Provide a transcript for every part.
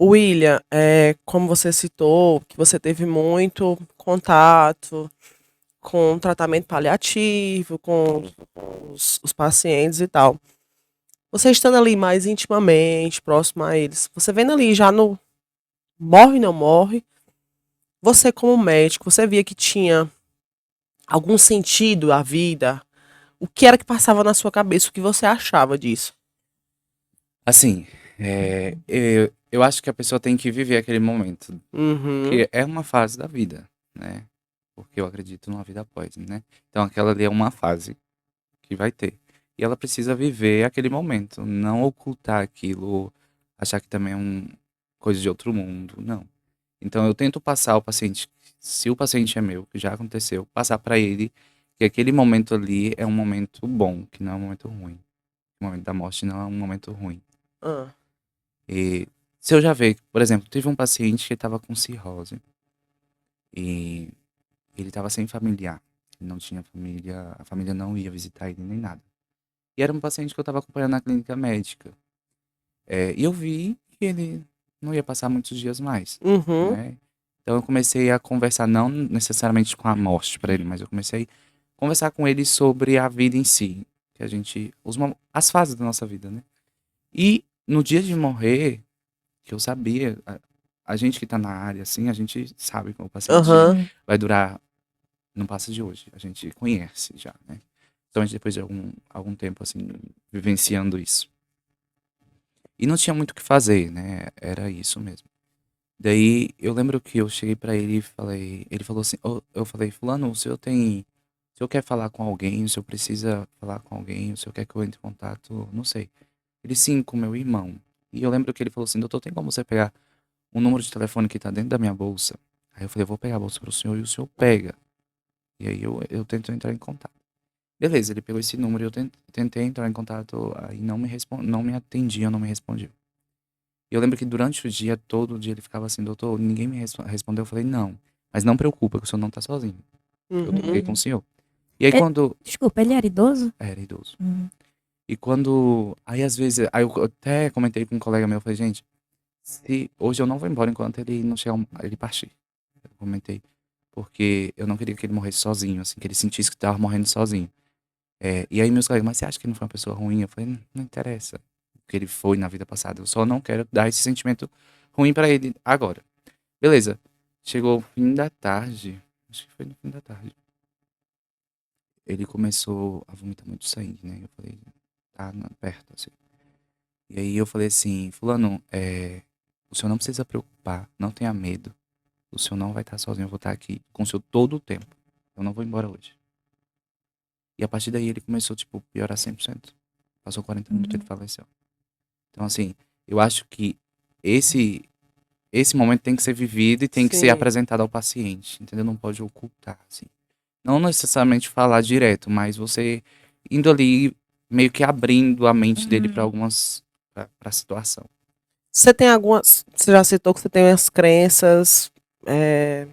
William, como você citou, que você teve muito contato com tratamento paliativo, com os pacientes e tal. Você estando ali mais intimamente, próximo a eles, você vendo ali já no morre, não morre, você como médico, você via que tinha algum sentido a vida? O que era que passava na sua cabeça? O que você achava disso? Assim, eu acho que a pessoa tem que viver aquele momento, Uhum, que é uma fase da vida, né? Porque eu acredito numa vida após, né? Então aquela ali é uma fase que vai ter. E ela precisa viver aquele momento, não ocultar aquilo, achar que também é coisa de outro mundo, não. Então eu tento passar ao paciente, se o paciente é meu, que já aconteceu, passar para ele que aquele momento ali é um momento bom, que não é um momento ruim. O momento da morte não é um momento ruim. ah, E se eu já ver, por exemplo, teve um paciente que estava com cirrose e ele estava sem familiar. Ele não tinha família, a família não ia visitar ele nem nada. E era um paciente que eu estava acompanhando na clínica médica. E eu vi que ele não ia passar muitos dias mais, uhum, né? Então eu comecei a conversar, não necessariamente com a morte para ele, mas eu comecei a conversar com ele sobre a vida em si, que a gente, as fases da nossa vida, né? E no dia de morrer, que eu sabia, a gente que tá na área, assim, a gente sabe que o paciente aham. Uhum. vai durar, não passa de hoje, a gente conhece já, né? Então, depois de algum tempo, assim, vivenciando isso. E não tinha muito o que fazer, né? Era isso mesmo. Daí, eu lembro que eu cheguei pra ele e falei, ele falou assim, eu falei, fulano, o senhor quer falar com alguém, o senhor precisa falar com alguém, o senhor quer que eu entre em contato, não sei. Ele, sim, com meu irmão. E eu lembro que ele falou assim, doutor, tem como você pegar um número de telefone que tá dentro da minha bolsa? Aí eu falei, eu vou pegar a bolsa pro senhor e o senhor pega. E aí eu tento entrar em contato. Beleza, ele pegou esse número e eu tentei entrar em contato, aí não me atendia, não me respondia. E eu lembro que durante o dia, todo dia, ele ficava assim, doutor, ninguém me respondeu. Eu falei, não, mas não preocupa, que o senhor não tá sozinho. Eu tô Uhum. aqui com o Uhum. senhor. E aí Ele- quando... Desculpa, ele era idoso? Era idoso. Uhum. E quando... Aí às vezes... Aí eu até comentei com um colega meu, eu falei, gente, se hoje eu não vou embora enquanto ele não chegar, ele partir. Eu comentei. Porque eu não queria que ele morresse sozinho, assim, que ele sentisse que tava morrendo sozinho. E aí meus colegas, mas você acha que ele não foi uma pessoa ruim? Eu falei, não interessa o que ele foi na vida passada. Eu só não quero dar esse sentimento ruim pra ele agora. Beleza. Chegou o fim da tarde. Acho que foi no fim da tarde. Ele começou a vomitar muito sangue, né? Eu falei, tá perto, assim. E aí eu falei assim, fulano, o senhor não precisa preocupar, não tenha medo. O senhor não vai estar sozinho, eu vou estar aqui com o senhor todo o tempo. Eu não vou embora hoje. E a partir daí ele começou, tipo, piorar 100%. Passou 40 minutos, ele Uhum. faleceu. Então, assim, eu acho que esse esse momento tem que ser vivido e tem que ser Sim. apresentado ao paciente, entendeu? Não pode ocultar, assim. Não necessariamente falar direto, mas você indo ali, meio que abrindo a mente dele para Uhum. algumas, para a situação. Você tem algumas. Você já citou que você tem as crenças é,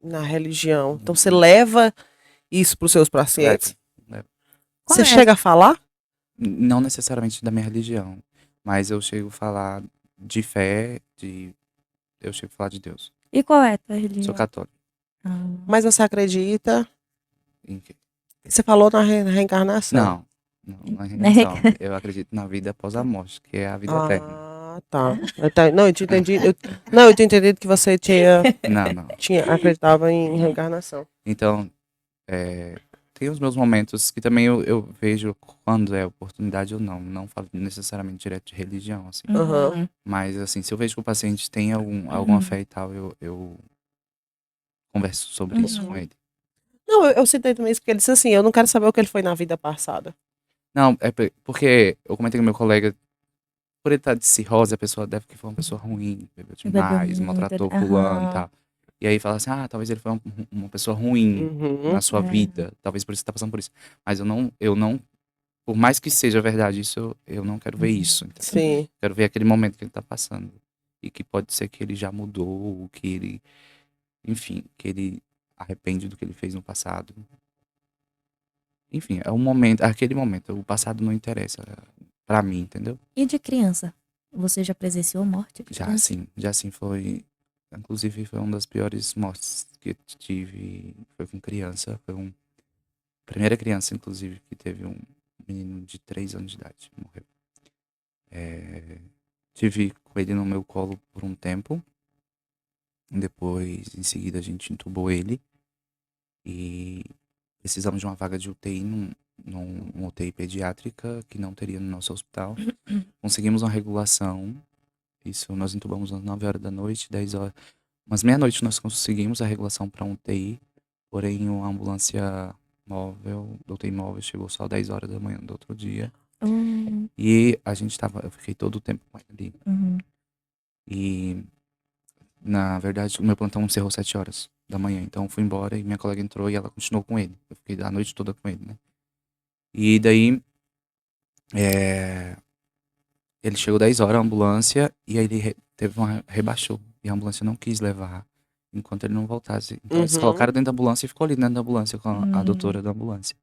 na religião. Então você Uhum. leva isso para os seus Levo, pacientes? levo. Qual Você é? chega a falar? Não necessariamente da minha religião, mas eu chego a falar de fé, eu chego a falar de Deus. E qual é a tua Sou religião? católico. Ah. Mas você acredita? Em quê? Você falou na reencarnação. Não, não, na Né? reencarnação. Eu acredito na vida após a morte, que é a vida eterna. Ah, tá. Não, eu tinha entendido. Não, eu tinha entendido que você Não, não. acreditava em reencarnação. Então, é, tem os meus momentos que também eu vejo quando é oportunidade ou não. Não falo necessariamente direto de religião, assim. Aham. Uhum. Mas, assim, se eu vejo que o paciente tem alguma Uhum. fé e tal, eu converso sobre isso com Uhum. ele. Não, eu citei também isso porque ele disse assim: eu não quero saber o que ele foi na vida passada. Não, é porque eu comentei com meu colega, por ele estar de cirrose, a pessoa deve que foi uma pessoa ruim, bebeu Bebeu demais, muito. maltratou fulano e Aham. tal. E aí fala assim, talvez ele foi uma pessoa ruim na Uhum. sua É. vida, talvez por isso você tá passando por isso. Mas eu não, por mais que seja verdade isso, eu não quero ver isso, entendeu? Sim. Quero ver aquele momento que ele tá passando. E que pode ser que ele já mudou, que ele, enfim, que ele arrepende do que ele fez no passado. Enfim, é um momento, aquele momento, o passado não interessa pra mim, entendeu? E de criança? Você já presenciou morte de criança? Já sim foi. Inclusive foi uma das piores mortes que eu tive. Foi com criança. Foi primeira criança, inclusive, que teve um menino de 3 anos de idade. Morreu. É, tive com ele no meu colo por um tempo. Depois, em seguida, a gente entubou ele. E precisamos de uma vaga de UTI num UTI pediátrica que não teria no nosso hospital. Conseguimos uma regulação. Isso, nós entubamos às 9 horas da noite, 10 horas. Mas meia-noite nós conseguimos a regulação para um UTI. Porém, a ambulância móvel, do UTI móvel, chegou só às 10 horas da manhã do outro dia. E eu fiquei todo o tempo com ele ali. Uhum. E, na verdade, o meu plantão encerrou 7 horas da manhã. Então, eu fui embora e minha colega entrou e ela continuou com ele. Eu fiquei a noite toda com ele, né? E daí, ele chegou 10 horas, a ambulância, e aí ele rebaixou. E a ambulância não quis levar enquanto ele não voltasse. Então, eles colocaram dentro da ambulância e ficou ali dentro da ambulância com a doutora da ambulância.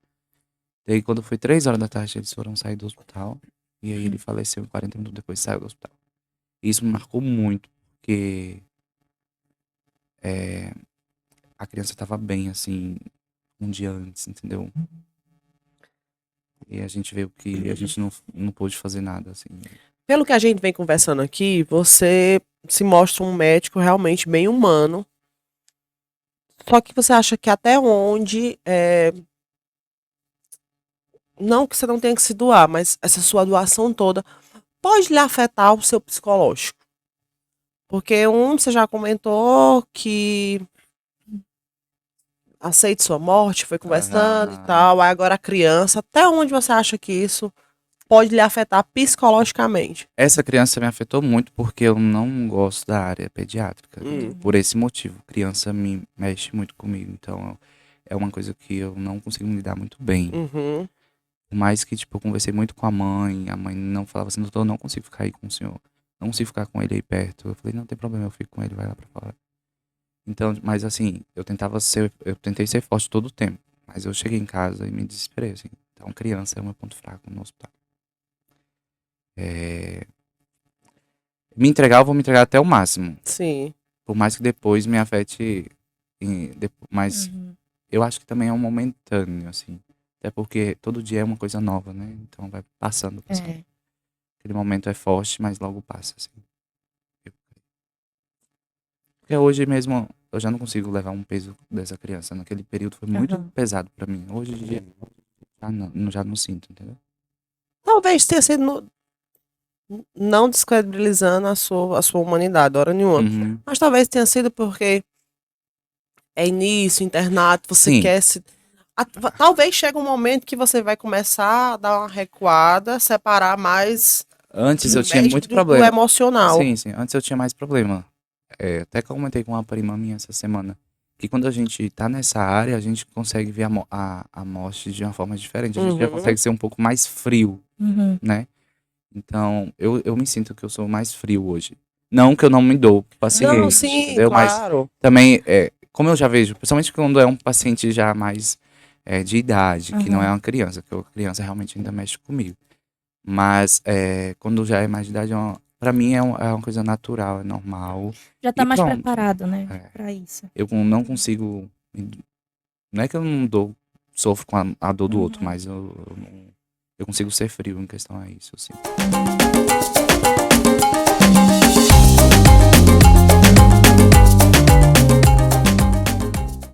Daí, quando foi 3 horas da tarde, eles foram sair do hospital. E aí ele faleceu em 40 minutos depois, saiu do hospital. E isso me marcou muito, porque a criança estava bem, assim, um dia antes, entendeu? E a gente veio que a gente não pôde fazer nada, assim. Pelo que a gente vem conversando aqui, você se mostra um médico realmente bem humano. Só que você acha que até onde, não que você não tenha que se doar, mas essa sua doação toda pode lhe afetar o seu psicológico? Porque você já comentou que aceite sua morte, foi conversando e tal, aí agora a criança, até onde você acha que isso pode lhe afetar psicologicamente? Essa criança me afetou muito porque eu não gosto da área pediátrica. Por esse motivo. Criança me mexe muito comigo. Então, é uma coisa que eu não consigo me lidar muito bem. Uhum. Por mais que, tipo, eu conversei muito com a mãe não falava assim, doutor, eu não consigo ficar aí com o senhor. Não consigo ficar com ele aí perto. Eu falei, não tem problema, eu fico com ele, vai lá pra fora. Então, mas assim, eu tentei ser forte todo o tempo. Mas eu cheguei em casa e me desesperei, assim. Então, criança é o meu ponto fraco no hospital. Me entregar, eu vou me entregar até o máximo. Sim. Por mais que depois me afete. Mas eu acho que também é um momentâneo, assim. Até porque todo dia é uma coisa nova, né? Então vai passando. Aquele momento é forte, mas logo passa, assim. Porque hoje mesmo eu já não consigo levar um peso dessa criança. Naquele período foi muito pesado pra mim. Hoje em dia já não sinto, entendeu? Talvez tenha sido não descredibilizando a sua humanidade, hora nenhuma. Mas talvez tenha sido porque é início, internato, você Sim. quer se. Talvez chegue um momento que você vai começar a dar uma recuada, separar mais Antes o eu tinha médico muito do problema. emocional. Sim, sim. Antes eu tinha mais problema. Até comentei com uma prima minha essa semana. Que quando a gente tá nessa área, a gente consegue ver a morte de uma forma diferente. A gente já consegue ser um pouco mais frio, né? Então, eu me sinto que eu sou mais frio hoje. Não que eu não me dou pro paciente, Não, sim, entendeu? claro. Mas também, como eu já vejo, principalmente quando é um paciente já mais de idade, que não é uma criança, que a criança realmente ainda mexe comigo. Mas quando já é mais de idade, pra mim é uma coisa natural, é normal. Já tá E mais pronto. preparado, né? Pra isso. Eu não consigo. Não é que eu não sofro com a dor do outro, mas eu consigo ser frio em questão a isso, assim.